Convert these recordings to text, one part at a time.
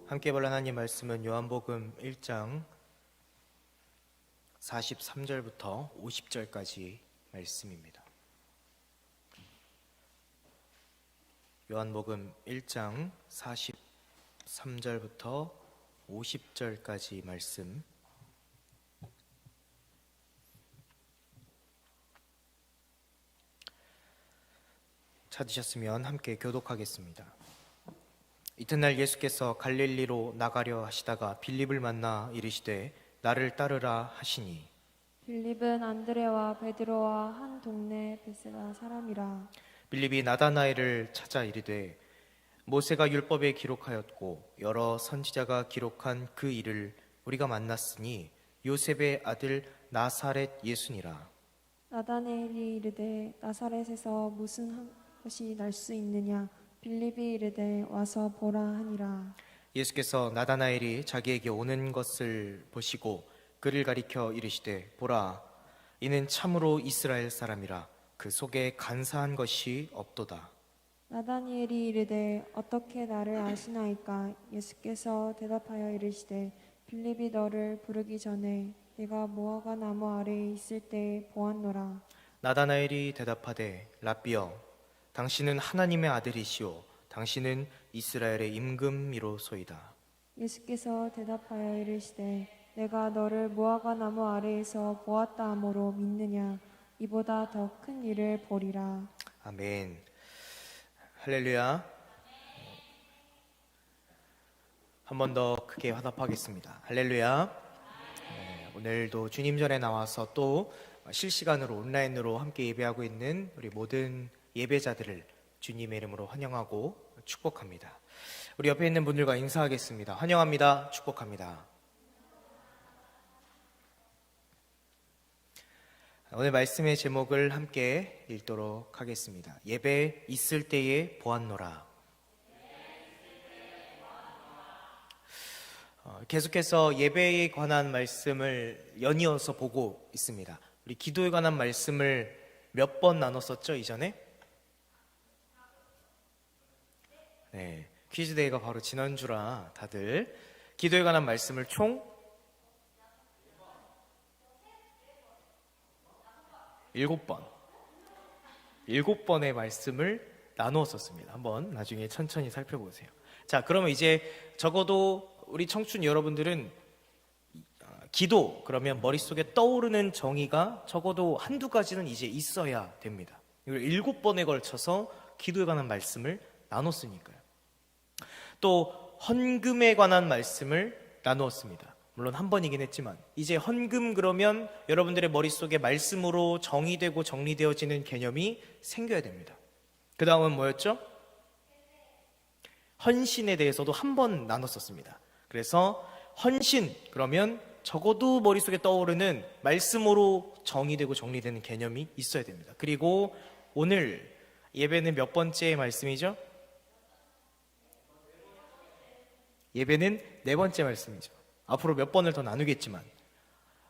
함께 볼 하나님 말씀은 요한복음 1장 43절부터 50절까지 말씀입니다. 요한복음 1장 43절부터 50절까지 말씀, 찾으셨으면 함께 교독하겠습니다. 이튿날 예수께서 갈릴리로 나가려 하시다가 빌립을 만나 이르시되 나를 따르라 하시니, 빌립은 안드레와 베드로와 한 동네 베세다 사람이라. 빌립이 나다나엘을 찾아 이르되 모세가 율법에 기록하였고 여러 선지자가 기록한 그 일을 우리가 만났으니 요셉의 아들 나사렛 예수니라. 나다네엘이 이르되 나사렛에서 무슨 것이 날 수 있느냐? 빌립이 이르되 와서 보라 하니라. 예수께서 나다나엘이 자기에게 오는 것을 보시고 그를 가리켜 이르시되 보라, 이는 참으로 이스라엘 사람이라. 그 속에 간사한 것이 없도다. 나다니엘이 이르되 어떻게 나를 아시나이까? 예수께서 대답하여 이르시되 빌립이 너를 부르기 전에 내가 무화과 나무 아래에 있을 때에 보았노라. 나다나엘이 대답하되 라삐여, 당신은 하나님의 아들이시오. 당신은 이스라엘의 임금이로소이다. 예수께서 대답하여 이르시되 내가 너를 무화과 나무 아래에서 보았다 하므로 믿느냐? 이보다 더 큰 일을 보리라. 아멘. 할렐루야. 한 번 더 크게 화답하겠습니다. 할렐루야. 오늘도 주님 전에 나와서 또 실시간으로 온라인으로 함께 예배하고 있는 우리 모든 예배자들을 주님의 이름으로 환영하고 축복합니다. 우리 옆에 있는 분들과 인사하겠습니다. 환영합니다. 축복합니다. 오늘 말씀의 제목을 함께 읽도록 하겠습니다. 예배 있을 때에 보았노라. 계속해서 예배에 관한 말씀을 연이어서 보고 있습니다. 우리 기도에 관한 말씀을 몇 번 나눴었죠, 이전에? 네, 퀴즈데이가 바로 지난주라 다들 기도에 관한 말씀을 총 7번의 말씀을 나누었었습니다. 한번 나중에 천천히 살펴보세요. 자, 그러면 이제 적어도 우리 청춘 여러분들은 기도, 그러면 머릿속에 떠오르는 정의가 적어도 한두 가지는 이제 있어야 됩니다. 이걸 7번에 걸쳐서 기도에 관한 말씀을 나눴으니까요. 또 헌금에 관한 말씀을 나누었습니다. 물론 한 번이긴 했지만 이제 헌금 그러면 여러분들의 머릿속에 말씀으로 정의되고 정리되어지는 개념이 생겨야 됩니다. 그 다음은 뭐였죠? 헌신에 대해서도 한 번 나눴었습니다. 그래서 헌신 그러면 적어도 머릿속에 떠오르는 말씀으로 정의되고 정리되는 개념이 있어야 됩니다. 그리고 오늘 예배는 몇 번째 말씀이죠? 예배는 4번째 말씀이죠. 앞으로 몇 번을 더 나누겠지만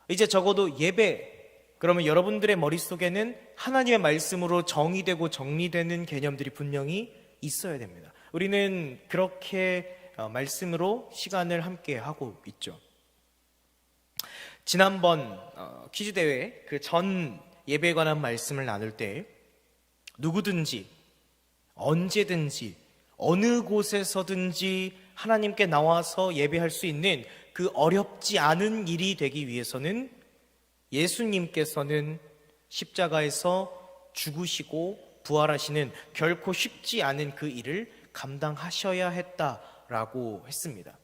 이제 적어도 예배, 그러면 여러분들의 머릿속에는 하나님의 말씀으로 정의되고 정리되는 개념들이 분명히 있어야 됩니다. 우리는 그렇게 말씀으로 시간을 함께 하고 있죠. 지난번 퀴즈 대회 그 전 예배에 관한 말씀을 나눌 때 누구든지 언제든지 어느 곳에서든지 하나님께 나와서 예배할 수 있는 그 어렵지 않은 일이 되기 위해서는 예수님께서는 십자가에서 죽으시고 부활하시는 결코 쉽지 않은 그 일을 감당하셔야 했다라고 했습니다.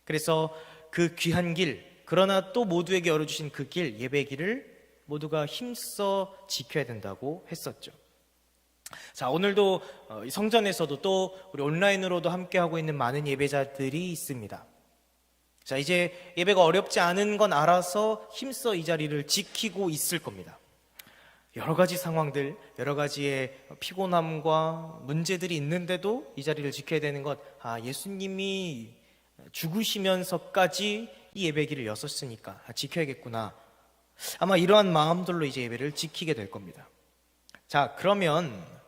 그래서 그 귀한 길, 그러나 또 모두에게 열어주신 그 길, 예배 길을 모두가 힘써 지켜야 된다고 했었죠. 자, 오늘도 성전에서도 또 우리 온라인으로도 함께하고 있는 많은 예배자들이 있습니다. 자, 이제 예배가 어렵지 않은 건 알아서 힘써 이 자리를 지키고 있을 겁니다. 여러 가지 상황들, 여러 가지의 피곤함과 문제들이 있는데도 이 자리를 지켜야 되는 것, 예수님이 죽으시면서까지 이 예배기를 여셨으니까 지켜야겠구나. 아마 이러한 마음들로 이제 예배를 지키게 될 겁니다. 자, 그러면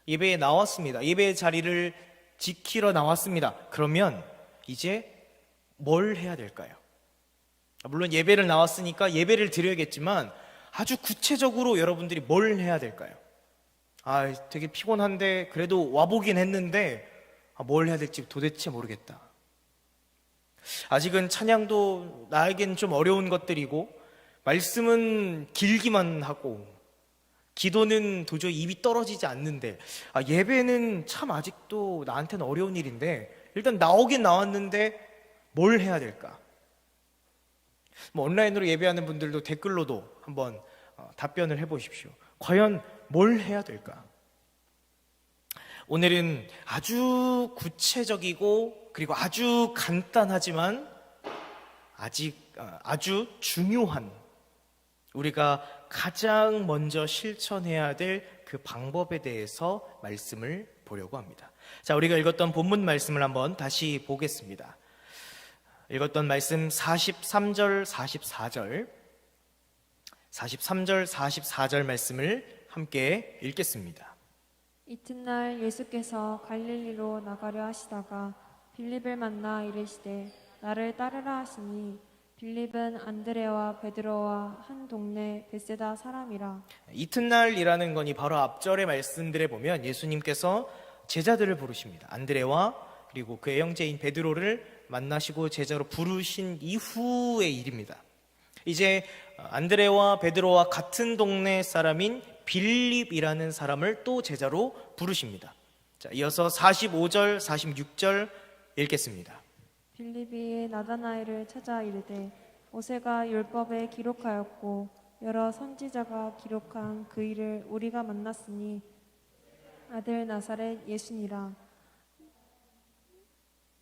예배에 나왔습니다. 예배의 자리를 지키러 나왔습니다. 그러면 이제 뭘 해야 될까요? 물론 예배를 나왔으니까 예배를 드려야겠지만 아주 구체적으로 여러분들이 뭘 해야 될까요? 되게 피곤한데 그래도 와보긴 했는데 뭘 해야 될지 도대체 모르겠다. 아직은 찬양도 나에겐 좀 어려운 것들이고 말씀은 길기만 하고 기도는 도저히 입이 떨어지지 않는데 예배는 참 아직도 나한테는 어려운 일인데 일단 나오긴 나왔는데 뭘 해야 될까? 온라인으로 예배하는 분들도 댓글로도 한번 답변을 해보십시오. 과연 뭘 해야 될까? 오늘은 아주 구체적이고 그리고 아주 간단하지만 아주 중요한 우리가 가장 먼저 실천해야 될 그 방법에 대해서 말씀을 보려고 합니다. 자, 우리가 읽었던 본문 말씀을 한번 다시 보겠습니다. 읽었던 말씀 43절, 44절 43절, 44절 말씀을 함께 읽겠습니다. 이튿날 예수께서 갈릴리로 나가려 하시다가 빌립을 만나 이르시되 나를 따르라 하시니 빌립은 안드레와 베드로와 한 동네 벳세다 사람이라. 이튿날이라는 건이 바로 앞절의 말씀들에 보면 예수님께서 제자들을 부르십니다. 안드레와 그리고 그의 형제인 베드로를 만나시고 제자로 부르신 이후의 일입니다. 이제 안드레와 베드로와 같은 동네 사람인 빌립이라는 사람을 또 제자로 부르십니다. 자, 이어서 45절, 46절 읽겠습니다. 빌립이 나다나엘을 찾아 이르되 모세가 율법에 기록하였고 여러 선지자가 기록한 그 일을 우리가 만났으니 아들 나사렛 예수니라.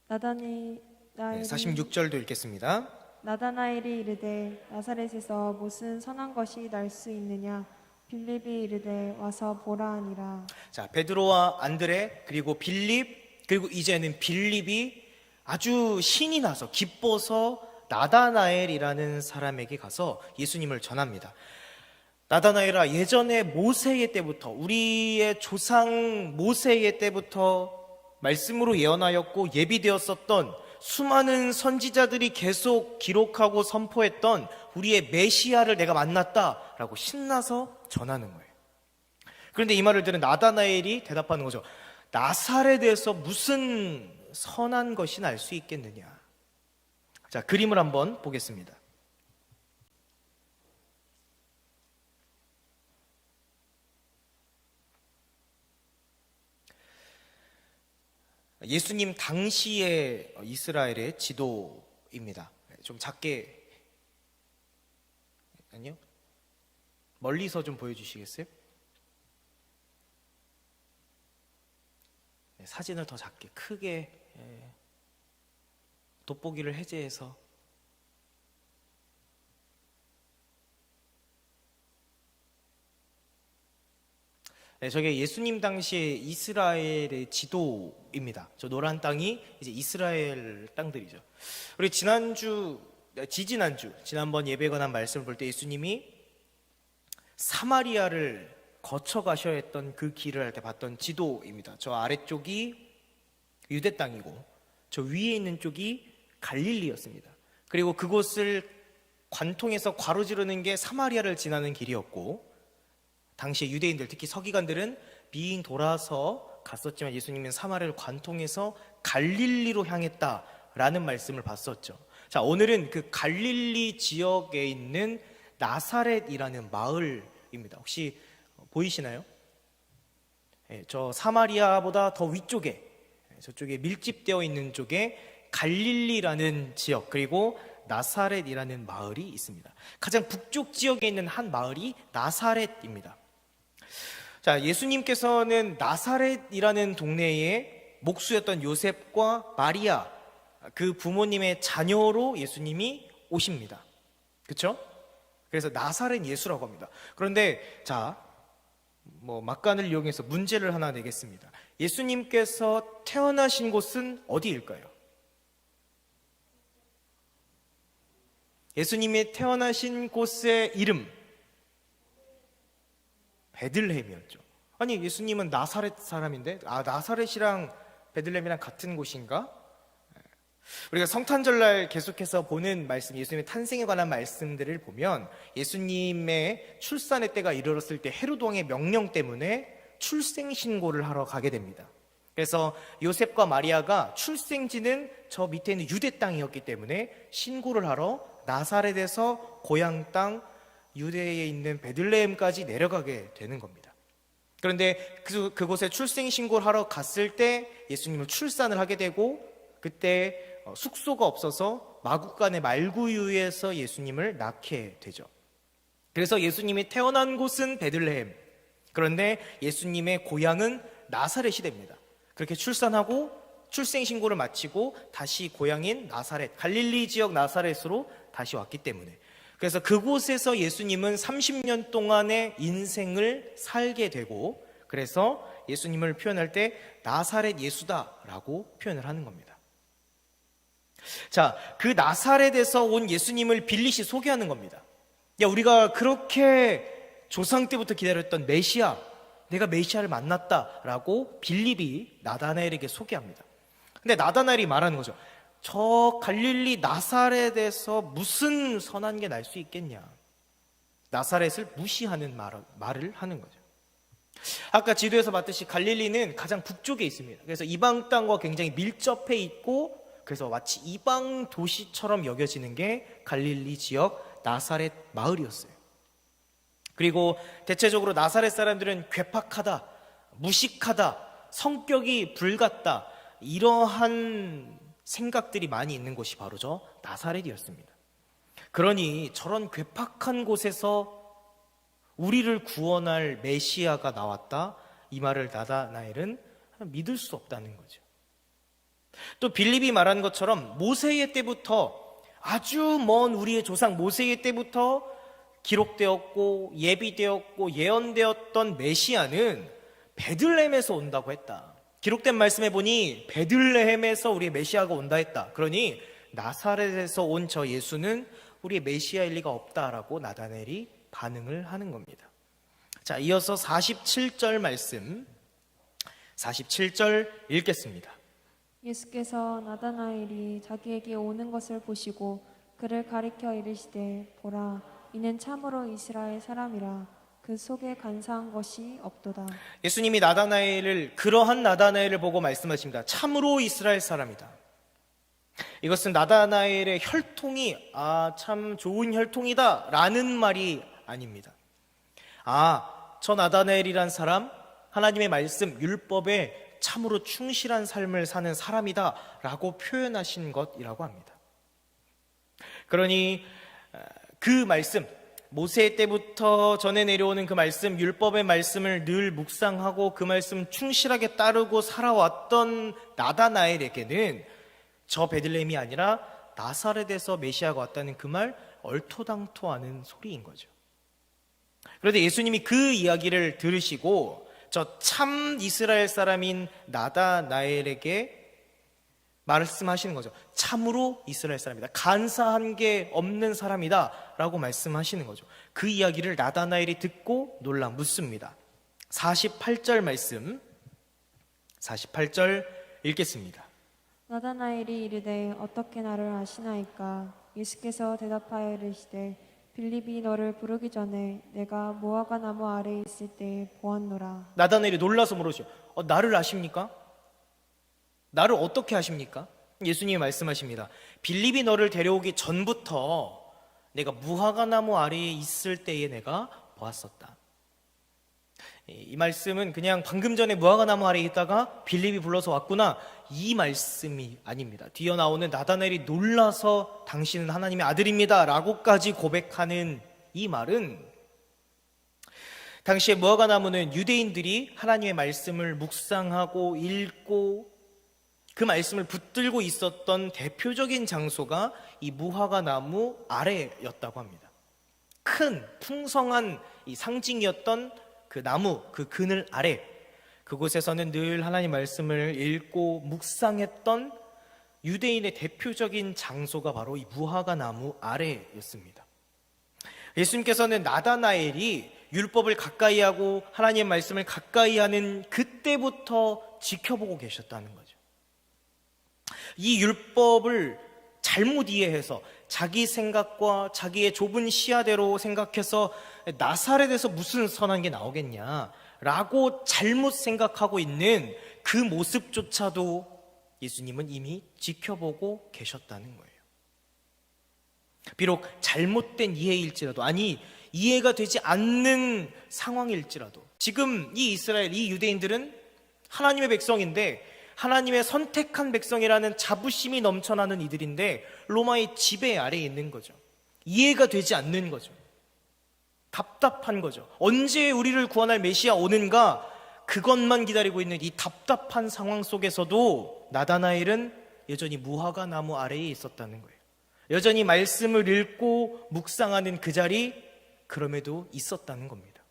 나다나엘이 46절도 읽겠습니다. 나다나엘이 이르되 나사렛에서 무슨 선한 것이 날 수 있느냐. 빌립이 이르되 와서 보라 하니라. 자, 베드로와 안드레 그리고 빌립 그리고 이제는 빌립이 아주 신이 나서 기뻐서 나다나엘이라는 사람에게 가서 예수님을 전합니다. 나다나엘아, 예전에 모세의 때부터 우리의 조상 모세의 때부터 말씀으로 예언하였고 예비되었었던 수많은 선지자들이 계속 기록하고 선포했던 우리의 메시아를 내가 만났다라고 신나서 전하는 거예요. 그런데 이 말을 들은 나다나엘이 대답하는 거죠. 나사렛에서 무슨 선한 것이 날 수 있겠느냐. 자, 그림을 한번 보겠습니다. 예수님 당시의 이스라엘의 지도입니다. 좀 작게, 아니요, 멀리서 좀 보여주시겠어요? 사진을 더 작게, 크게, 돋보기를 해제해서. 저게 예수님 당시의 이스라엘의 지도입니다. 저 노란 땅이 이제 이스라엘 땅들이죠. 우리 지난번 예배 관한 말씀을 볼 때 예수님이 사마리아를 거쳐 가셔야 했던 그 길을 할 때 봤던 지도입니다. 저 아래쪽이 유대 땅이고 저 위에 있는 쪽이 갈릴리였습니다. 그리고 그곳을 관통해서 가로지르는 게 사마리아를 지나는 길이었고, 당시에 유대인들, 특히 서기관들은 빙 돌아서 갔었지만 예수님은 사마리아를 관통해서 갈릴리로 향했다라는 말씀을 봤었죠. 자, 오늘은 그 갈릴리 지역에 있는 나사렛이라는 마을입니다. 혹시 보이시나요? 저 사마리아보다 더 위쪽에, 저쪽에 밀집되어 있는 쪽에 갈릴리라는 지역, 그리고 나사렛이라는 마을이 있습니다. 가장 북쪽 지역에 있는 한 마을이 나사렛입니다. 자, 예수님께서는 나사렛이라는 동네에 목수였던 요셉과 마리아, 그 부모님의 자녀로 예수님이 오십니다. 그렇죠? 그래서 나사렛 예수라고 합니다. 그런데 자, 막간을 이용해서 문제를 하나 내겠습니다. 예수님께서 태어나신 곳은 어디일까요? 예수님이 태어나신 곳의 이름 베들레헴이었죠. 아니, 예수님은 나사렛 사람인데 나사렛이랑 베들레헴이랑 같은 곳인가? 우리가 성탄절날 계속해서 보는 말씀, 예수님의 탄생에 관한 말씀들을 보면 예수님의 출산의 때가 이르렀을 때 헤롯 왕의 명령 때문에 출생 신고를 하러 가게 됩니다. 그래서 요셉과 마리아가 출생지는 저 밑에 있는 유대 땅이었기 때문에 신고를 하러 나사렛에서 고향 땅 유대에 있는 베들레헴까지 내려가게 되는 겁니다. 그런데 그곳에 출생 신고를 하러 갔을 때 예수님을 출산을 하게 되고, 그때 숙소가 없어서 마구간의 말구유에서 예수님을 낳게 되죠. 그래서 예수님이 태어난 곳은 베들레헴, 그런데 예수님의 고향은 나사렛이 됩니다. 그렇게 출산하고 출생 신고를 마치고 다시 고향인 나사렛, 갈릴리 지역 나사렛으로 다시 왔기 때문에, 그래서 그곳에서 예수님은 30년 동안의 인생을 살게 되고, 그래서 예수님을 표현할 때 나사렛 예수다라고 표현을 하는 겁니다. 자, 그 나사렛에서 온 예수님을 빌립이 소개하는 겁니다. 야, 우리가 그렇게 조상 때부터 기다렸던 메시아, 내가 메시아를 만났다라고 빌립이 나다나엘에게 소개합니다. 근데 나다나엘이 말하는 거죠. 저 갈릴리 나사렛에서 무슨 선한 게 날 수 있겠냐. 나사렛을 무시하는 말을 하는 거죠. 아까 지도에서 봤듯이 갈릴리는 가장 북쪽에 있습니다. 그래서 이방 땅과 굉장히 밀접해 있고, 그래서 마치 이방 도시처럼 여겨지는 게 갈릴리 지역 나사렛 마을이었어요. 그리고 대체적으로 나사렛 사람들은 괴팍하다, 무식하다, 성격이 불같다, 이러한 생각들이 많이 있는 곳이 바로 저 나사렛이었습니다. 그러니 저런 괴팍한 곳에서 우리를 구원할 메시아가 나왔다, 이 말을 나다나엘은 믿을 수 없다는 거죠. 또 빌립이 말한 것처럼 모세의 때부터, 아주 먼 우리의 조상 모세의 때부터 기록되었고 예비되었고 예언되었던 메시아는 베들레헴에서 온다고 했다. 기록된 말씀에 보니 베들레헴에서 우리의 메시아가 온다 했다. 그러니 나사렛에서 온 저 예수는 우리의 메시아일 리가 없다라고 나다나엘이 반응을 하는 겁니다. 자, 이어서 47절 말씀, 47절 읽겠습니다. 예수께서 나다나엘이 자기에게 오는 것을 보시고 그를 가리켜 이르시되, 보라, 이는 참으로 이스라엘 사람이라. 그 속에 간사한 것이 없도다. 예수님이 그러한 나다나엘을 보고 말씀하십니다. 참으로 이스라엘 사람이다. 이것은 나다나엘의 혈통이 참 좋은 혈통이다 라는 말이 아닙니다. 저 나다나엘이란 사람, 하나님의 말씀, 율법에 참으로 충실한 삶을 사는 사람이다 라고 표현하신 것이라고 합니다. 그러니 그 말씀, 모세 때부터 전해 내려오는 그 말씀, 율법의 말씀을 늘 묵상하고 그 말씀 충실하게 따르고 살아왔던 나다나엘에게는 저 베들레헴이 아니라 나사렛에서 메시아가 왔다는 그 말 얼토당토하는 소리인 거죠. 그런데 예수님이 그 이야기를 들으시고 저 참 이스라엘 사람인 나다나엘에게 말씀하시는 거죠. 참으로 이스라엘 사람이다. 간사한 게 없는 사람이다 라고 말씀하시는 거죠. 그 이야기를 나다나엘이 듣고 놀라 묻습니다. 48절 말씀, 48절 읽겠습니다. 나다나엘이 이르되, 어떻게 나를 아시나이까? 예수께서 대답하여 이르시되, 빌립이 너를 부르기 전에 내가 무화과 나무 아래에 있을 때 보았노라. 나다나엘이 놀라서 물으시죠. 나를 아십니까? 나를 어떻게 아십니까? 예수님이 말씀하십니다. 빌립이 너를 데려오기 전부터 내가 무화과 나무 아래에 있을 때에 내가 보았었다. 이 말씀은 그냥 방금 전에 무화과 나무 아래에 있다가 빌립이 불러서 왔구나, 이 말씀이 아닙니다. 뒤에 나오는 나다나엘이 놀라서 당신은 하나님의 아들입니다 라고까지 고백하는 이 말은, 당시에 무화과 나무는 유대인들이 하나님의 말씀을 묵상하고 읽고 그 말씀을 붙들고 있었던 대표적인 장소가 이 무화과 나무 아래였다고 합니다. 큰 풍성한 이 상징이었던 그 나무, 그 그늘 아래, 그곳에서는 늘 하나님 말씀을 읽고 묵상했던 유대인의 대표적인 장소가 바로 이 무화과 나무 아래였습니다. 예수님께서는 나다나엘이 율법을 가까이 하고 하나님의 말씀을 가까이 하는 그때부터 지켜보고 계셨다는 거죠. 이 율법을 잘못 이해해서 자기 생각과 자기의 좁은 시야대로 생각해서 나사렛에서 무슨 선한 게 나오겠냐라고 잘못 생각하고 있는 그 모습조차도 예수님은 이미 지켜보고 계셨다는 거예요. 비록 잘못된 이해일지라도, 아니 이해가 되지 않는 상황일지라도, 지금 이 이스라엘, 이 유대인들은 하나님의 백성인데, 하나님의 선택한 백성이라는 자부심이 넘쳐나는 이들인데 로마의 지배 아래에 있는 거죠. 이해가 되지 않는 거죠. 답답한 거죠. 언제 우리를 구원할 메시아 오는가, 그것만 기다리고 있는 이 답답한 상황 속에서도 나다나엘은 여전히 무화과 나무 아래에 있었다는 거예요. 여전히 말씀을 읽고 묵상하는 그 자리, 그럼에도 있었다는 겁니다.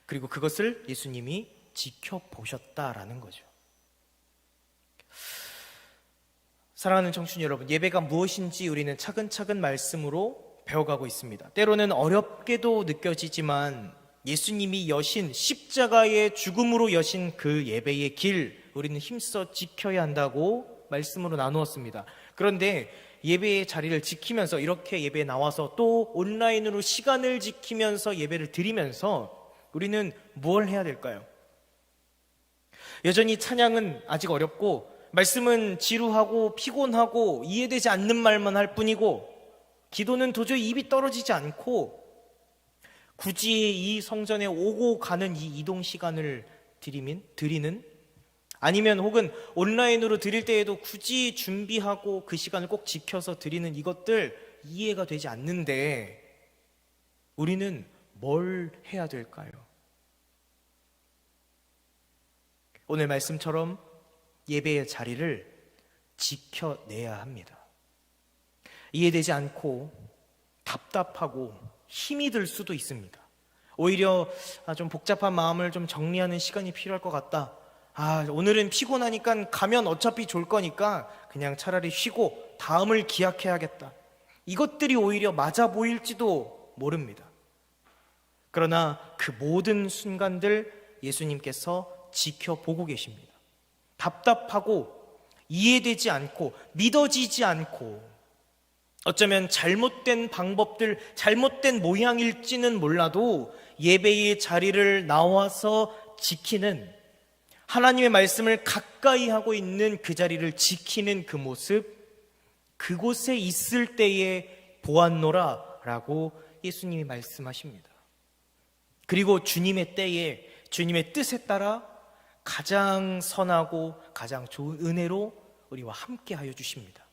그리고 그것을 예수님이 지켜보셨다라는 거죠. 사랑하는 청춘 여러분, 예배가 무엇인지 우리는 차근차근 말씀으로 배워가고 있습니다. 때로는 어렵게도 느껴지지만 예수님이 여신, 십자가의 죽음으로 여신 그 예배의 길, 우리는 힘써 지켜야 한다고 말씀으로 나누었습니다. 그런데 예배의 자리를 지키면서, 이렇게 예배에 나와서 또 온라인으로 시간을 지키면서 예배를 드리면서 우리는 뭘 해야 될까요? 여전히 찬양은 아직 어렵고, 말씀은 지루하고 피곤하고 이해되지 않는 말만 할 뿐이고, 기도는 도저히 입이 떨어지지 않고, 굳이 이 성전에 오고 가는 이 이동 시간을 드리는, 아니면 혹은 온라인으로 드릴 때에도 굳이 준비하고 그 시간을 꼭 지켜서 드리는 이것들 이해가 되지 않는데 우리는 뭘 해야 될까요? 오늘 말씀처럼 예배의 자리를 지켜내야 합니다. 이해되지 않고 답답하고 힘이 들 수도 있습니다. 오히려 좀 복잡한 마음을 좀 정리하는 시간이 필요할 것 같다. 오늘은 피곤하니까 가면 어차피 졸 거니까 그냥 차라리 쉬고 다음을 기약해야겠다. 이것들이 오히려 맞아 보일지도 모릅니다. 그러나 그 모든 순간들 예수님께서 지켜보고 계십니다. 답답하고 이해되지 않고 믿어지지 않고 어쩌면 잘못된 방법들, 잘못된 모양일지는 몰라도 예배의 자리를 나와서 지키는, 하나님의 말씀을 가까이 하고 있는 그 자리를 지키는 그 모습, 그곳에 있을 때에 보았노라 라고 예수님이 말씀하십니다. 그리고 주님의 때에, 주님의 뜻에 따라 가장 선하고 가장 좋은 은혜로 우리와 함께 하여 주십니다.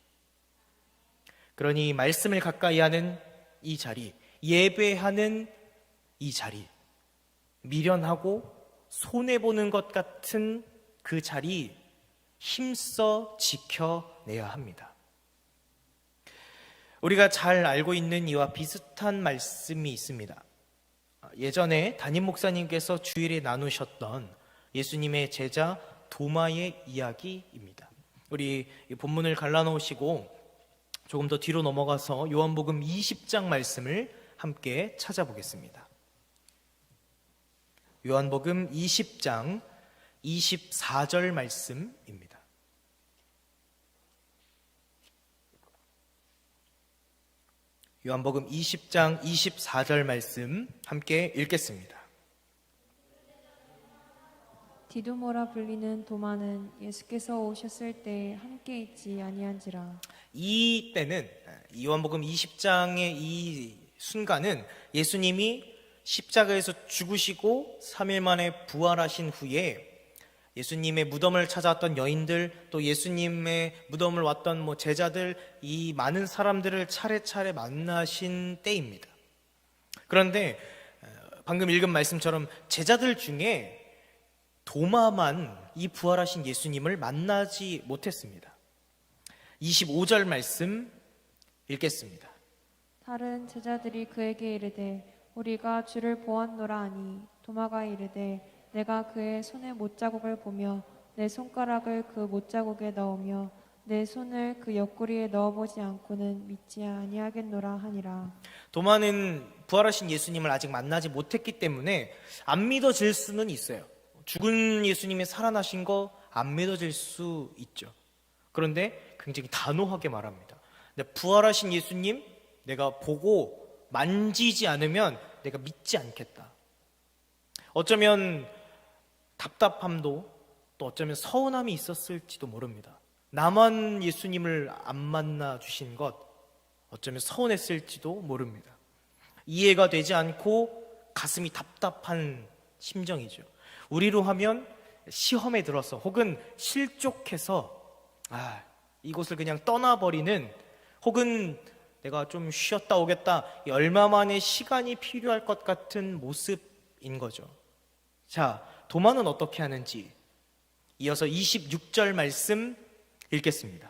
그러니 말씀을 가까이 하는 이 자리, 예배하는 이 자리, 미련하고 손해보는 것 같은 그 자리 힘써 지켜내야 합니다. 우리가 잘 알고 있는 이와 비슷한 말씀이 있습니다. 예전에 담임 목사님께서 주일에 나누셨던 예수님의 제자 도마의 이야기입니다. 우리 본문을 갈라놓으시고 조금 더 뒤로 넘어가서 요한복음 20장 말씀을 함께 찾아보겠습니다. 요한복음 20장 24절 말씀입니다. 요한복음 20장 24절 말씀 함께 읽겠습니다. 디두모라 불리는 도마는 예수께서 오셨을 때 함께 있지 아니한지라. 이 때는, 요한복음 20장의 이 순간은 예수님이 십자가에서 죽으시고 3일 만에 부활하신 후에 예수님의 무덤을 찾아왔던 여인들, 또 예수님의 무덤을 왔던 제자들, 이 많은 사람들을 차례차례 만나신 때입니다. 그런데 방금 읽은 말씀처럼 제자들 중에 도마만 이 부활하신 예수님을 만나지 못했습니다. 25절 말씀 읽겠습니다. 다른 제자들이 그에게 이르되 우리가 주를 보았노라 하니 도마가 이르되 내가 그의 손에 못자국을 보며 내 손가락을 그 못자국에 넣으며 내 손을 그 옆구리에 넣어보지 않고는 믿지 아니하겠노라 하니라. 도마는 부활하신 예수님을 아직 만나지 못했기 때문에 안 믿어질 수는 있어요. 죽은 예수님이 살아나신 거 안 믿어질 수 있죠. 그런데 굉장히 단호하게 말합니다. 근데 부활하신 예수님 내가 보고 만지지 않으면 내가 믿지 않겠다. 어쩌면 답답함도 또 어쩌면 서운함이 있었을지도 모릅니다. 나만 예수님을 안 만나 주신 것 어쩌면 서운했을지도 모릅니다. 이해가 되지 않고 가슴이 답답한 심정이죠. 우리로 하면 시험에 들어서 혹은 실족해서 이곳을 그냥 떠나버리는, 혹은 내가 좀 쉬었다 오겠다, 얼마 만에 시간이 필요할 것 같은 모습인 거죠. 자, 도마는 어떻게 하는지 이어서 26절 말씀 읽겠습니다.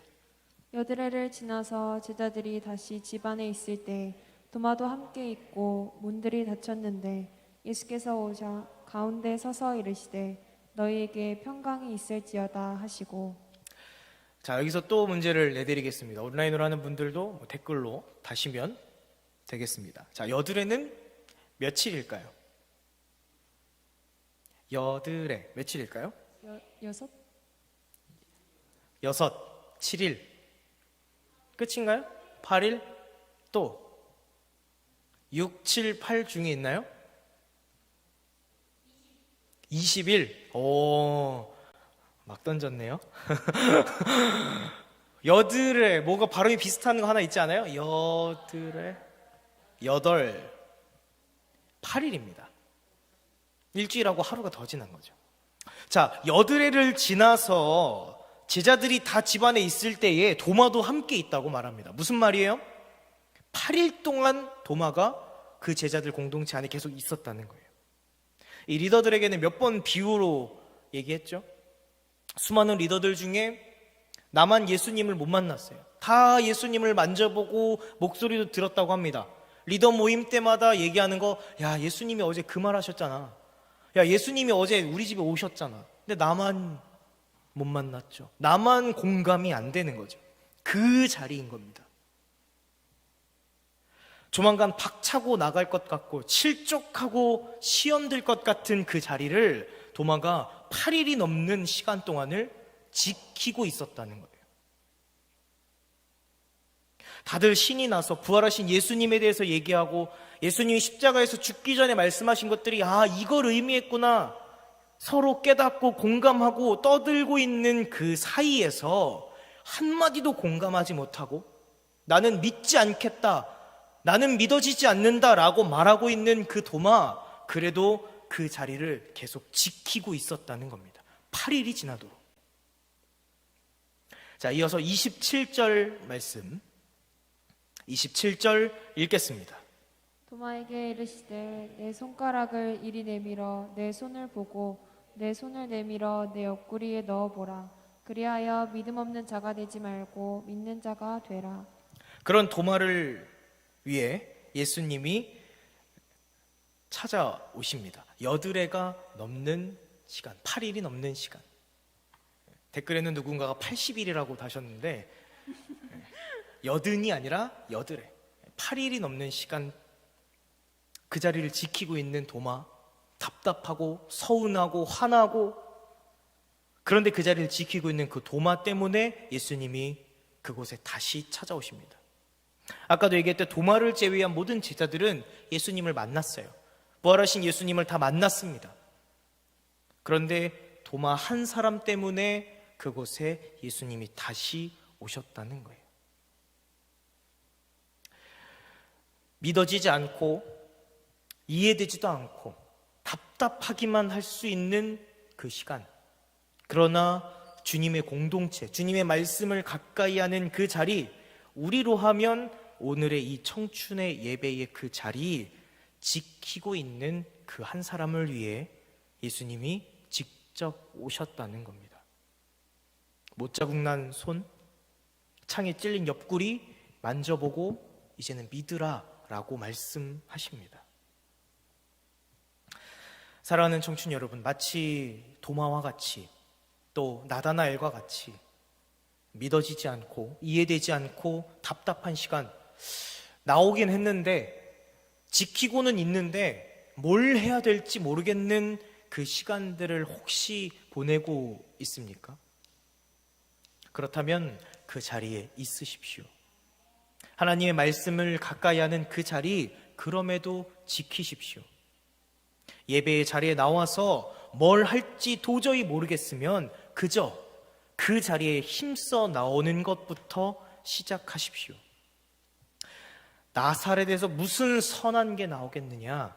여드레를 지나서 제자들이 다시 집 안에 있을 때 도마도 함께 있고 문들이 닫혔는데 예수께서 오셔 가운데 서서 이르시되 너희에게 평강이 있을지어다 하시고. 자, 여기서 또 문제를 내드리겠습니다. 온라인으로 하는 분들도 댓글로 다시면 되겠습니다. 자, 여드레는 며칠일까요? 여드레 며칠일까요? 여섯? 6, 7일 끝인가요? 8일? 또 6, 7, 8 중에 있나요? 20일. 오, 막 던졌네요. 여드레, 뭐가 발음이 비슷한 거 하나 있지 않아요? 여드레, 8, 8일입니다. 일주일하고 하루가 더 지난 거죠. 자, 여드레를 지나서 제자들이 다 집안에 있을 때에 도마도 함께 있다고 말합니다. 무슨 말이에요? 8일 동안 도마가 그 제자들 공동체 안에 계속 있었다는 거예요. 이 리더들에게는 몇 번 비유로 얘기했죠. 수많은 리더들 중에 나만 예수님을 못 만났어요. 다 예수님을 만져보고 목소리도 들었다고 합니다. 리더 모임 때마다 얘기하는 거, 야, 예수님이 어제 그 말 하셨잖아. 야, 예수님이 어제 우리 집에 오셨잖아. 근데 나만 못 만났죠. 나만 공감이 안 되는 거죠. 그 자리인 겁니다. 조만간 박차고 나갈 것 같고 실족하고 시험될 것 같은 그 자리를 도마가 8일이 넘는 시간 동안을 지키고 있었다는 거예요. 다들 신이 나서 부활하신 예수님에 대해서 얘기하고 예수님이 십자가에서 죽기 전에 말씀하신 것들이 이걸 의미했구나 서로 깨닫고 공감하고 떠들고 있는 그 사이에서 한마디도 공감하지 못하고 나는 믿지 않겠다, 나는 믿어지지 않는다라고 말하고 있는 그 도마, 그래도 그 자리를 계속 지키고 있었다는 겁니다. 8일이 지나도록. 자, 이어서 27절 말씀 27절 읽겠습니다. 도마에게 이르시되 내 손가락을 이리 내밀어 내 손을 보고 내 손을 내밀어 내 옆구리에 넣어보라. 그리하여 믿음 없는 자가 되지 말고 믿는 자가 되라. 그런 도마를 위해 예수님이 찾아오십니다. 여드레가 넘는 시간, 8일이 넘는 시간. 댓글에는 누군가가 80일이라고 다셨는데 여든이 아니라 여드레, 8일이 넘는 시간 그 자리를 지키고 있는 도마, 답답하고 서운하고 화나고, 그런데 그 자리를 지키고 있는 그 도마 때문에 예수님이 그곳에 다시 찾아오십니다. 아까도 얘기했던 도마를 제외한 모든 제자들은 예수님을 만났어요. 부활하신 예수님을 다 만났습니다. 그런데 도마 한 사람 때문에 그곳에 예수님이 다시 오셨다는 거예요. 믿어지지 않고 이해되지도 않고 답답하기만 할 수 있는 그 시간, 그러나 주님의 공동체, 주님의 말씀을 가까이 하는 그 자리, 우리로 하면 오늘의 이 청춘의 예배의 그 자리 지키고 있는 그 한 사람을 위해 예수님이 직접 오셨다는 겁니다. 못자국 난 손, 창에 찔린 옆구리 만져보고 이제는 믿으라 라고 말씀하십니다. 사랑하는 청춘 여러분, 마치 도마와 같이 또 나다나엘과 같이 믿어지지 않고 이해되지 않고 답답한 시간 나오긴 했는데 지키고는 있는데 뭘 해야 될지 모르겠는 그 시간들을 혹시 보내고 있습니까? 그렇다면 그 자리에 있으십시오. 하나님의 말씀을 가까이 하는 그 자리, 그럼에도 지키십시오. 예배의 자리에 나와서 뭘 할지 도저히 모르겠으면 그저 그 자리에 힘써 나오는 것부터 시작하십시오. 나사렛에서 무슨 선한 게 나오겠느냐?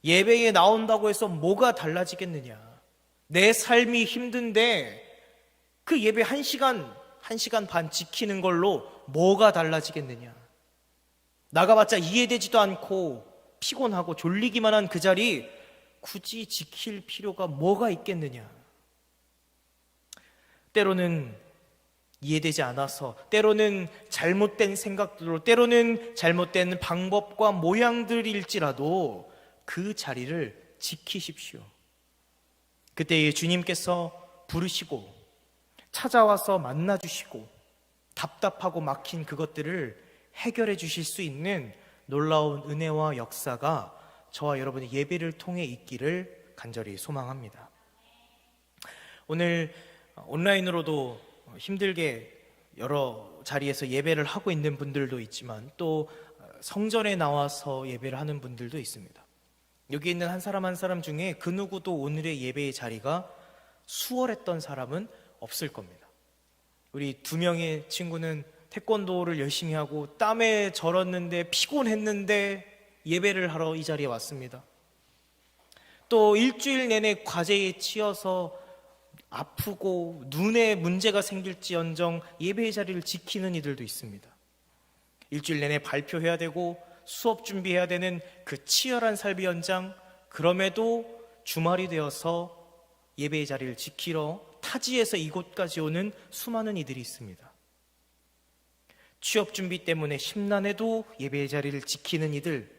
예배에 나온다고 해서 뭐가 달라지겠느냐? 내 삶이 힘든데 그 예배 1시간 반 지키는 걸로 뭐가 달라지겠느냐? 나가봤자 이해되지도 않고 피곤하고 졸리기만 한 그 자리 굳이 지킬 필요가 뭐가 있겠느냐? 때로는 이해되지 않아서, 때로는 잘못된 생각들로, 때로는 잘못된 방법과 모양들일지라도 그 자리를 지키십시오. 그때에 주님께서 부르시고 찾아와서 만나주시고 답답하고 막힌 그것들을 해결해 주실 수 있는 놀라운 은혜와 역사가 저와 여러분의 예배를 통해 있기를 간절히 소망합니다. 오늘 온라인으로도 힘들게 여러 자리에서 예배를 하고 있는 분들도 있지만 또 성전에 나와서 예배를 하는 분들도 있습니다. 여기 있는 한 사람 한 사람 중에 그 누구도 오늘의 예배의 자리가 수월했던 사람은 없을 겁니다. 우리 2명의 친구는 태권도를 열심히 하고 땀에 절었는데 피곤했는데 예배를 하러 이 자리에 왔습니다. 또 일주일 내내 과제에 치여서 아프고 눈에 문제가 생길지언정 예배의 자리를 지키는 이들도 있습니다. 일주일 내내 발표해야 되고 수업 준비해야 되는 그 치열한 삶의 현장, 그럼에도 주말이 되어서 예배의 자리를 지키러 타지에서 이곳까지 오는 수많은 이들이 있습니다. 취업 준비 때문에 심란해도 예배의 자리를 지키는 이들,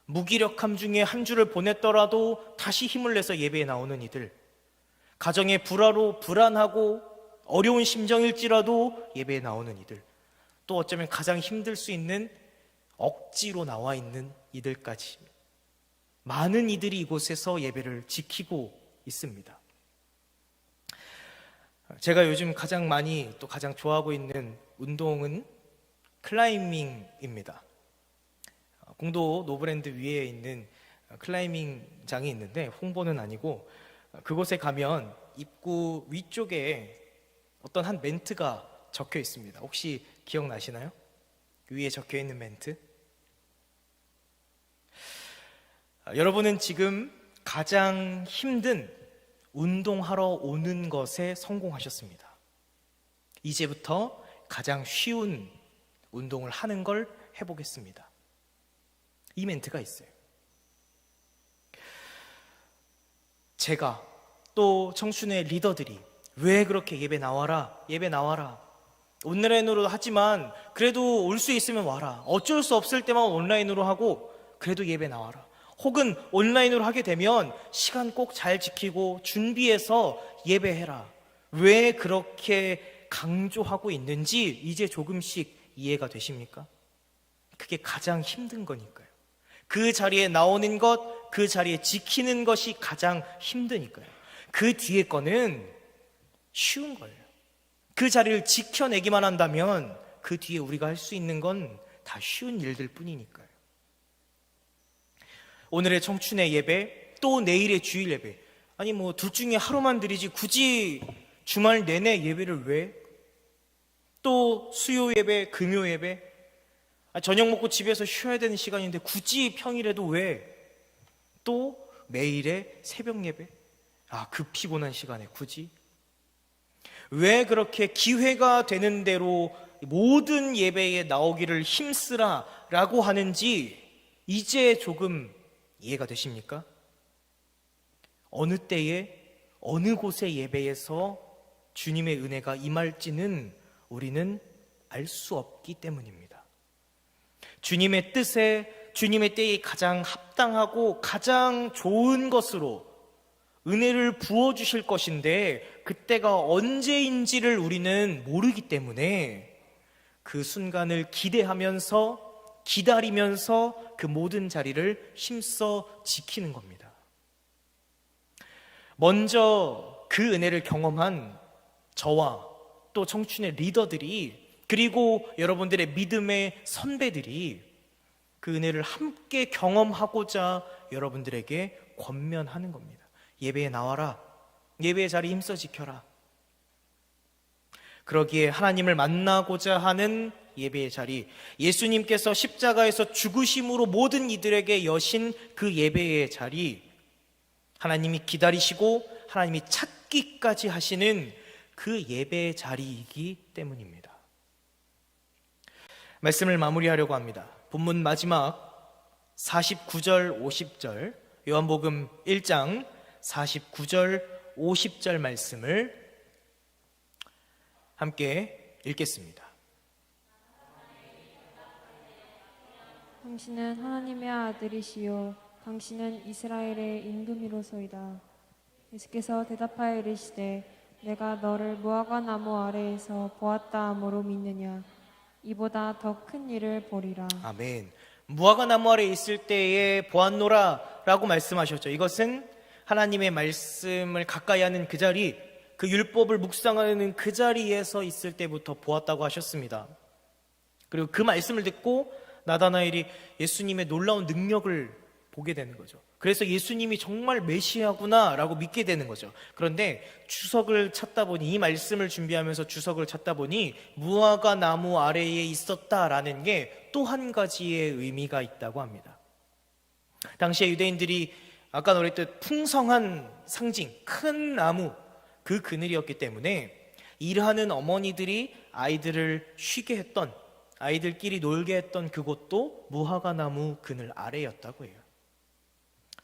무기력함 중에 한 주를 보냈더라도 다시 힘을 내서 예배에 나오는 이들, 가정의 불화로 불안하고 어려운 심정일지라도 예배에 나오는 이들, 또 어쩌면 가장 힘들 수 있는 억지로 나와 있는 이들까지 많은 이들이 이곳에서 예배를 지키고 있습니다. 제가 요즘 가장 많이 또 가장 좋아하고 있는 운동은 클라이밍입니다. 공도 노브랜드 위에 있는 클라이밍장이 있는데 홍보는 아니고 그곳에 가면 입구 위쪽에 어떤 한 멘트가 적혀 있습니다. 혹시 기억나시나요? 위에 적혀 있는 멘트. 여러분은 지금 가장 힘든 운동하러 오는 것에 성공하셨습니다. 이제부터 가장 쉬운 운동을 하는 걸 해보겠습니다. 이 멘트가 있어요. 제가 또 청춘의 리더들이 왜 그렇게 예배 나와라, 예배 나와라, 온라인으로 하지만 그래도 올 수 있으면 와라, 어쩔 수 없을 때만 온라인으로 하고 그래도 예배 나와라, 혹은 온라인으로 하게 되면 시간 꼭 잘 지키고 준비해서 예배해라, 왜 그렇게 강조하고 있는지 이제 조금씩 이해가 되십니까? 그게 가장 힘든 거니까요. 그 자리에 나오는 것, 그 자리에 지키는 것이 가장 힘드니까요. 그 뒤에 거는 쉬운 거예요. 그 자리를 지켜내기만 한다면 그 뒤에 우리가 할 수 있는 건 다 쉬운 일들 뿐이니까요. 오늘의 청춘의 예배, 또 내일의 주일 예배, 아니 뭐 둘 중에 하루만 드리지 굳이 주말 내내 예배를 왜? 또 수요 예배, 금요 예배, 저녁 먹고 집에서 쉬어야 되는 시간인데 굳이 평일에도 왜? 또 매일의 새벽 예배, 그 피곤한 시간에 굳이? 왜 그렇게 기회가 되는 대로 모든 예배에 나오기를 힘쓰라 라고 하는지 이제 조금 이해가 되십니까? 어느 때에 어느 곳의 예배에서 주님의 은혜가 임할지는 우리는 알 수 없기 때문입니다. 주님의 뜻에, 주님의 때에 가장 합당하고 가장 좋은 것으로 은혜를 부어주실 것인데 그때가 언제인지를 우리는 모르기 때문에 그 순간을 기대하면서 기다리면서 그 모든 자리를 힘써 지키는 겁니다. 먼저 그 은혜를 경험한 저와 또 청춘의 리더들이, 그리고 여러분들의 믿음의 선배들이 그 은혜를 함께 경험하고자 여러분들에게 권면하는 겁니다. 예배에 나와라. 예배의 자리 힘써 지켜라. 그러기에 하나님을 만나고자 하는 예배의 자리, 예수님께서 십자가에서 죽으심으로 모든 이들에게 여신 그 예배의 자리, 하나님이 기다리시고 하나님이 찾기까지 하시는 그 예배의 자리이기 때문입니다. 말씀을 마무리하려고 합니다. 본문 마지막 49절 50절, 요한복음 1장 49절 50절 말씀을 함께 읽겠습니다. 당신은 하나님의 아들이시요 당신은 이스라엘의 임금이로소이다. 예수께서 대답하여 이르시되 내가 너를 무화과 나무 아래에서 보았다 함으로 믿느냐? 이보다 더 큰 일을 보리라. 아멘. 무화과 나무 아래 있을 때에 보았노라 라고 말씀하셨죠. 이것은 하나님의 말씀을 가까이 하는 그 자리, 그 율법을 묵상하는 그 자리에서 있을 때부터 보았다고 하셨습니다. 그리고 그 말씀을 듣고 나다나엘이 예수님의 놀라운 능력을 보게 되는 거죠. 그래서 예수님이 정말 메시아구나 라고 믿게 되는 거죠. 그런데 주석을 찾다 보니, 이 말씀을 준비하면서 주석을 찾다 보니 무화과 나무 아래에 있었다라는 게 또 한 가지의 의미가 있다고 합니다. 당시에 유대인들이 아까 말했듯 풍성한 상징, 큰 나무, 그 그늘이었기 때문에 일하는 어머니들이 아이들을 쉬게 했던, 아이들끼리 놀게 했던 그곳도 무화과 나무 그늘 아래였다고 해요.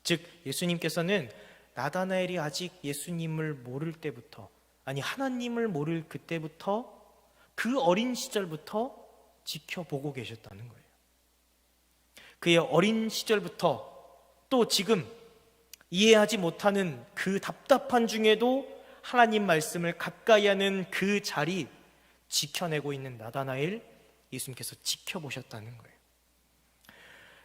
즉 예수님께서는 나다나엘이 아직 예수님을 모를 때부터, 아니 하나님을 모를 그때부터, 그 어린 시절부터 지켜보고 계셨다는 거예요. 그의 어린 시절부터 또 지금 이해하지 못하는 그 답답한 중에도 하나님 말씀을 가까이 하는 그 자리 지켜내고 있는 나다나엘, 예수님께서 지켜보셨다는 거예요.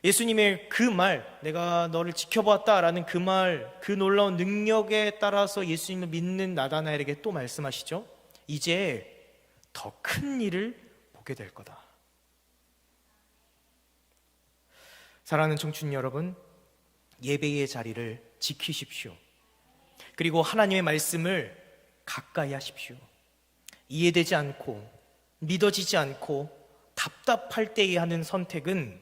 예수님의 그 말, 내가 너를 지켜보았다라는 그 말, 그 놀라운 능력에 따라서 예수님을 믿는 나다나엘에게 또 말씀하시죠. 이제 더 큰 일을 보게 될 거다. 사랑하는 청춘 여러분, 예배의 자리를 지키십시오. 그리고 하나님의 말씀을 가까이 하십시오. 이해되지 않고 믿어지지 않고 답답할 때에 하는 선택은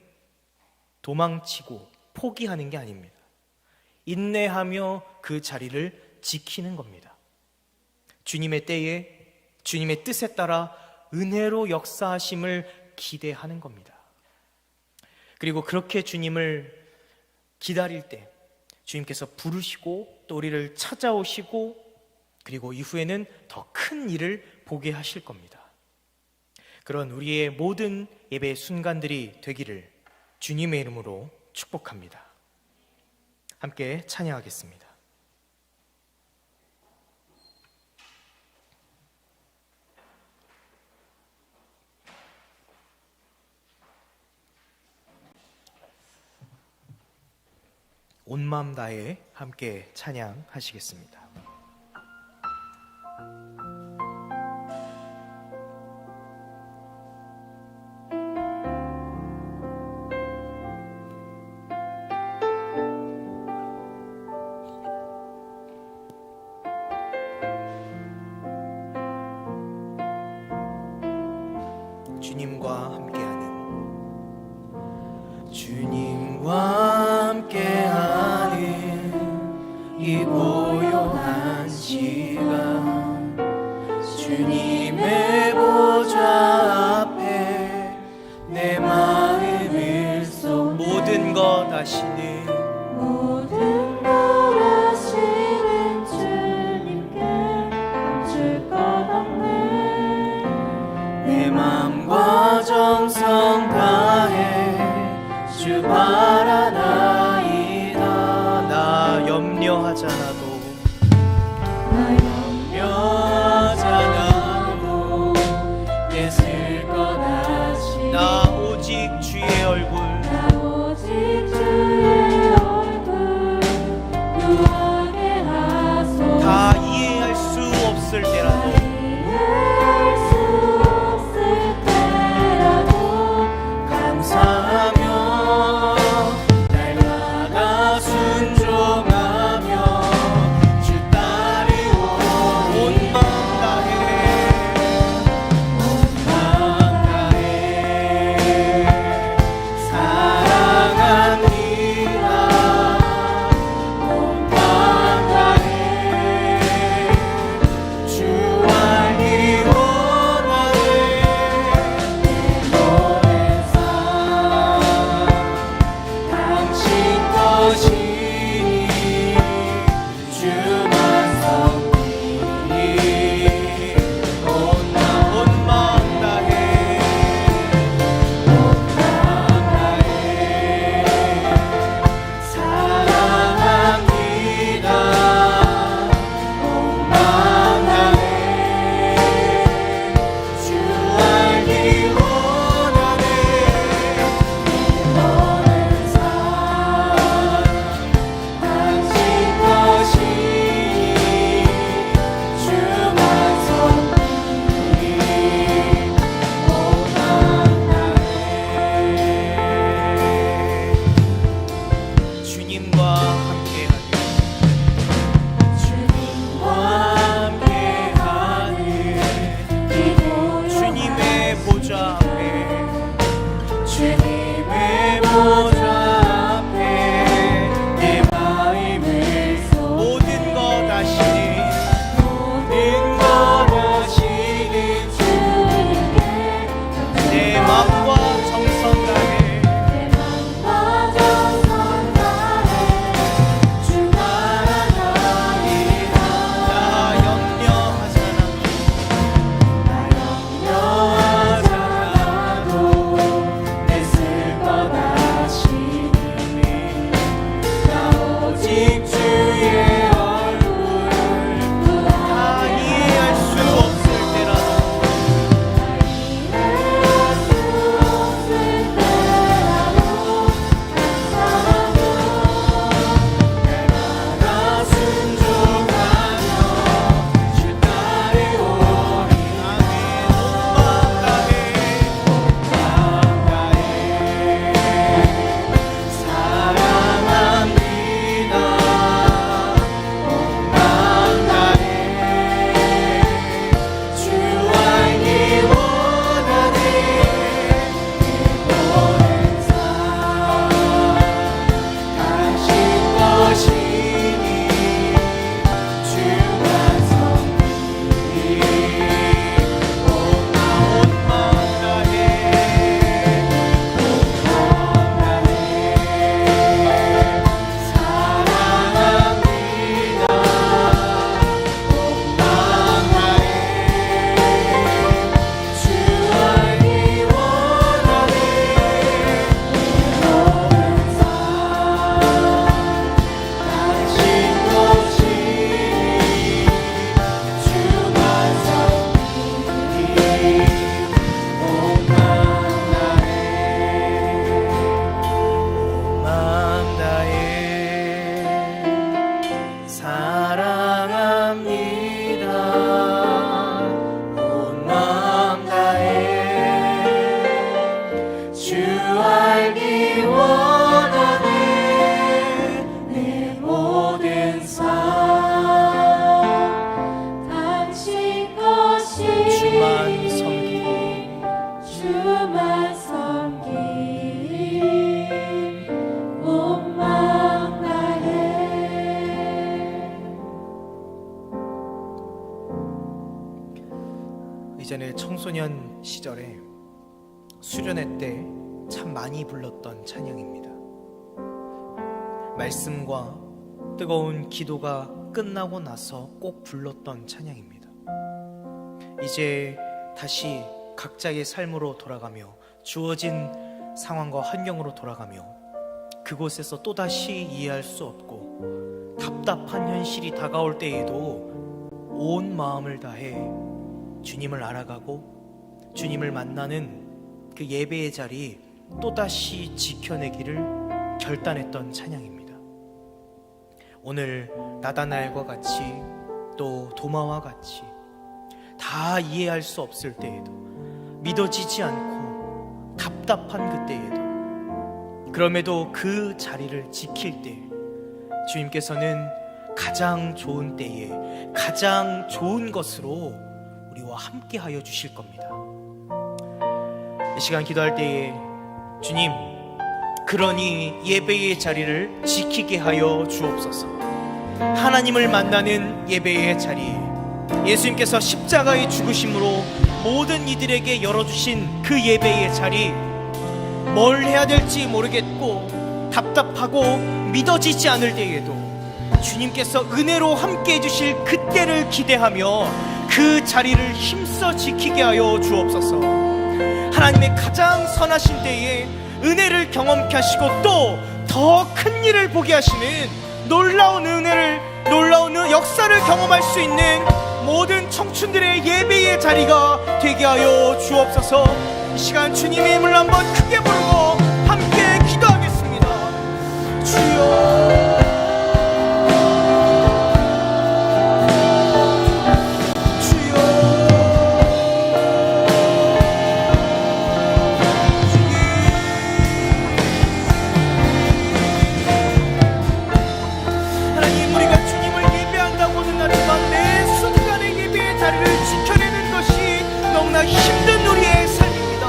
도망치고 포기하는 게 아닙니다. 인내하며 그 자리를 지키는 겁니다. 주님의 때에 주님의 뜻에 따라 은혜로 역사하심을 기대하는 겁니다. 그리고 그렇게 주님을 기다릴 때 주님께서 부르시고 또 우리를 찾아오시고 그리고 이후에는 더 큰 일을 보게 하실 겁니다. 그런 우리의 모든 예배의 순간들이 되기를 주님의 이름으로 축복합니다. 함께 찬양하겠습니다. 온 마음 다해 함께 찬양하시겠습니다. 주님과 함께하는 이 고요한 시간 주님의 보좌 앞에 내 마음을 쏟 모든 것 아시는 주님께 감출 것 없네. 내 마음과 정성 다해 주 바라나이다. 나 염려하지 않아도 예술 것 아시네. 나 오직 주의 얼굴 구하게 하소서. 이전에 청소년 시절에 수련회 때 참 많이 불렀던 찬양입니다. 말씀과 뜨거운 기도가 끝나고 나서 꼭 불렀던 찬양입니다. 이제 다시 각자의 삶으로 돌아가며 주어진 상황과 환경으로 돌아가며 그곳에서 또다시 이해할 수 없고 답답한 현실이 다가올 때에도 온 마음을 다해 주님을 알아가고 주님을 만나는 그 예배의 자리 또다시 지켜내기를 결단했던 찬양입니다. 오늘 나다나엘과 같이 또 도마와 같이 다 이해할 수 없을 때에도 믿어지지 않고 답답한 그때에도 그럼에도 그 자리를 지킬 때 주님께서는 가장 좋은 때에 가장 좋은 것으로 우리와 함께 하여 주실 겁니다. 이 시간 기도할 때에 주님, 그러니 예배의 자리를 지키게 하여 주옵소서. 하나님을 만나는 예배의 자리에 예수님께서 십자가의 죽으심으로 모든 이들에게 열어주신 그 예배의 자리, 뭘 해야 될지 모르겠고 답답하고 믿어지지 않을 때에도 주님께서 은혜로 함께 해주실 그때를 기대하며 그 자리를 힘써 지키게 하여 주옵소서. 하나님의 가장 선하신 때에 은혜를 경험케 하시고 또 더 큰 일을 보게 하시는 놀라운 은혜를, 놀라운 역사를 경험할 수 있는 모든 청춘들의 예배의 자리가 되게 하여 주옵소서. 이 시간 주님의 이름을 한번 크게 부르고 함께 기도하겠습니다. 주여, 힘든 우리의 삶입니다.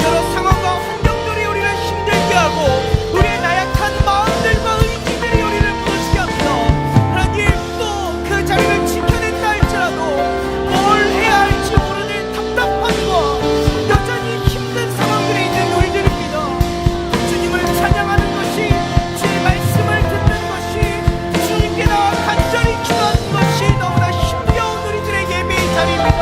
여러 상황과 환경들이 우리를 힘들게 하고 우리의 나약한 마음들과 의지들이 우리를 무너지게 합니다. 하나님, 또 그 자리를 지켜낸다 할지라도 뭘 해야 할지 모르는 답답함과 여전히 힘든 상황들이 있는 우리들입니다. 주님을 찬양하는 것이, 주의 말씀을 듣는 것이, 주님께 나와 간절히 기도하는 것이 너무나 힘겨운 우리들의 예배의 자리입니다.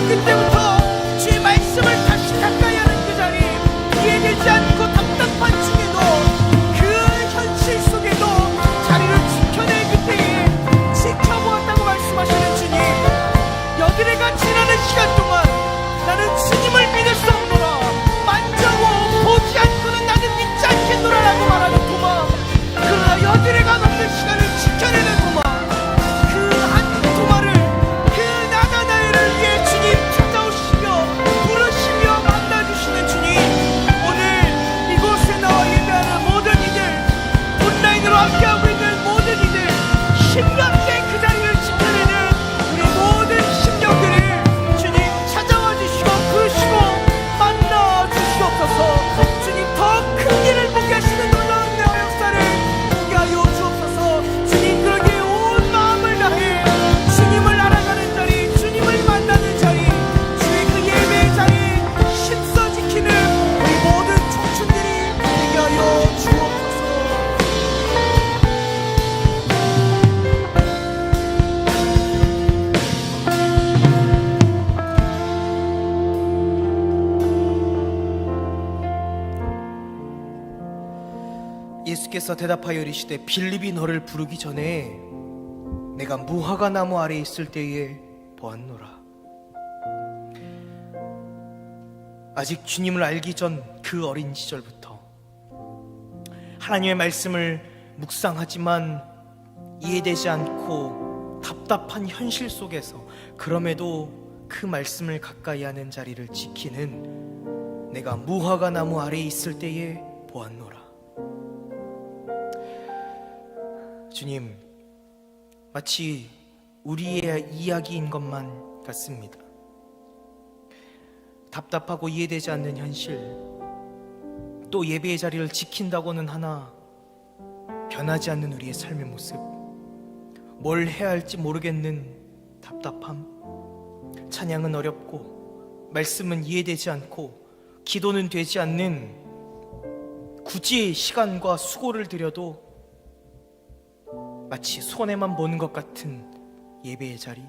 그때부터 주의 말씀을 다시 가까이 하는 그 자리, 이해되지 않고 답답한 중에도 그 현실 속에도 자리를 지켜낼 그때에 지켜보았다고 말씀하시는 주님, 여드레가 지나는 시간 동안 나는 주님을 믿을 수 없노라, 만져고 보지 않고는 나는 믿지 않겠노라 라고 말하는 도마, 그 여드레가 넘는 시간을 지켜내는 도마, 그 한 도마를 그 나다나엘을 위해 주님 부르시며 만나주시는 주님, 오늘 이곳에 나와 예배하는 모든 이들, 온라인으로 함께하고 있는 모든 이들, 힘겹게 그 자리를 지켜내는 우리 모든 심령들을 주님 찾아와 주시고 부르시고 만나 주시옵소서. 주님, 더 큰 일을 보게 하시는 놀라운 은혜와 역사를 보게 하여 주옵소서. 주님, 그러기에 온 마음을 다해 주님을 알아가는 자리, 주님을 만나는 자리, 예배의 자리 힘써 지키는 우리 모든 청춘들이 되게 하여 주옵소서. 예수께서 대답하여 이르시되 빌립이 너를 부르기 전에 내가 무화과 나무 아래 있을 때에 보았노라. 아직 주님을 알기 전 그 어린 시절부터 하나님의 말씀을 묵상하지만 이해되지 않고 답답한 현실 속에서 그럼에도 그 말씀을 가까이 하는 자리를 지키는 내가 무화과 나무 아래에 있을 때에 보았노라. 주님, 마치 우리의 이야기인 것만 같습니다. 답답하고 이해되지 않는 현실, 또 예배의 자리를 지킨다고는 하나 변하지 않는 우리의 삶의 모습, 뭘 해야 할지 모르겠는 답답함, 찬양은 어렵고 말씀은 이해되지 않고 기도는 되지 않는, 굳이 시간과 수고를 들여도 마치 손해만 보는 것 같은 예배의 자리.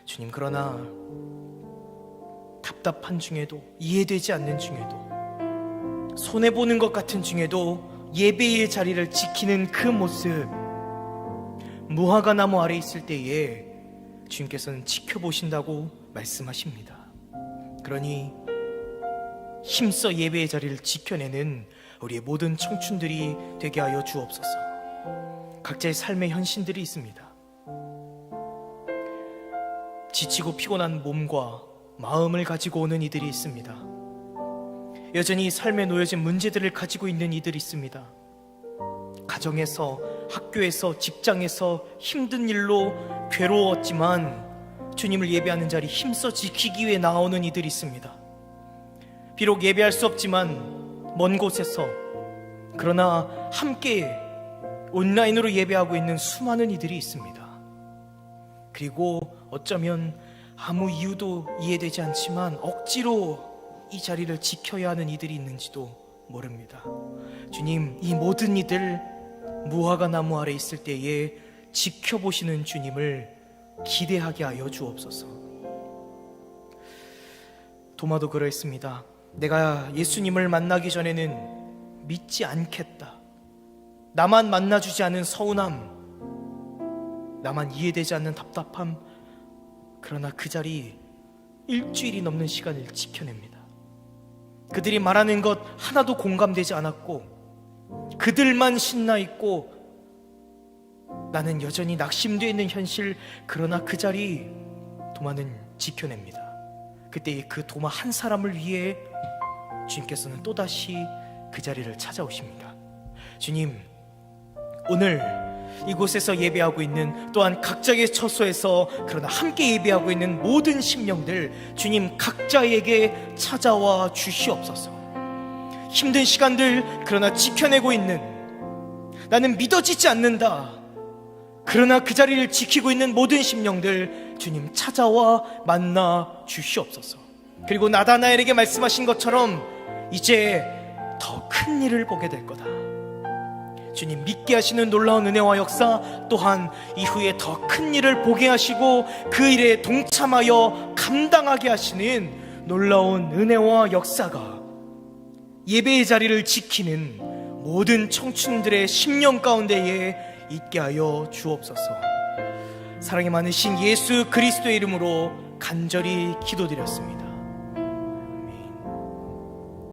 주님, 그러나 답답한 중에도, 이해되지 않는 중에도, 손해보는 것 같은 중에도 예배의 자리를 지키는 그 모습, 무화과 나무 아래 있을 때에 주님께서는 지켜보신다고 말씀하십니다. 그러니 힘써 예배의 자리를 지켜내는 우리의 모든 청춘들이 되게 하여 주옵소서. 각자의 삶의 현실들이 있습니다. 지치고 피곤한 몸과 마음을 가지고 오는 이들이 있습니다. 여전히 삶에 놓여진 문제들을 가지고 있는 이들이 있습니다. 가정에서, 학교에서, 직장에서 힘든 일로 괴로웠지만 주님을 예배하는 자리 힘써 지키기 위해 나오는 이들이 있습니다. 비록 예배할 수 없지만 먼 곳에서, 그러나 함께 온라인으로 예배하고 있는 수많은 이들이 있습니다. 그리고 어쩌면 아무 이유도 이해되지 않지만 억지로 이 자리를 지켜야 하는 이들이 있는지도 모릅니다. 주님, 이 모든 이들 무화과 나무 아래 있을 때에 지켜보시는 주님을 기대하게 하여 주옵소서. 도마도 그러했습니다. 내가 예수님을 만나기 전에는 믿지 않겠다. 나만 만나주지 않은 서운함, 나만 이해되지 않는 답답함, 그러나 그 자리 일주일이 넘는 시간을 지켜냅니다. 그들이 말하는 것 하나도 공감되지 않았고 그들만 신나 있고 나는 여전히 낙심되어 있는 현실, 그러나 그 자리 도마는 지켜냅니다. 그때 그 도마 한 사람을 위해 주님께서는 또다시 그 자리를 찾아오십니다. 주님, 오늘 이곳에서 예배하고 있는, 또한 각자의 처소에서 그러나 함께 예배하고 있는 모든 심령들, 주님 각자에게 찾아와 주시옵소서. 힘든 시간들 그러나 지켜내고 있는, 나는 믿어지지 않는다, 그러나 그 자리를 지키고 있는 모든 심령들 주님 찾아와 만나 주시옵소서. 그리고 나다나엘에게 말씀하신 것처럼 이제 더 큰 일을 보게 될 거다. 주님 믿게 하시는 놀라운 은혜와 역사, 또한 이후에 더 큰 일을 보게 하시고 그 일에 동참하여 감당하게 하시는 놀라운 은혜와 역사가 예배의 자리를 지키는 모든 청춘들의 심령 가운데에 있게 하여 주옵소서. 사랑이 많으신 예수 그리스도의 이름으로 간절히 기도드렸습니다.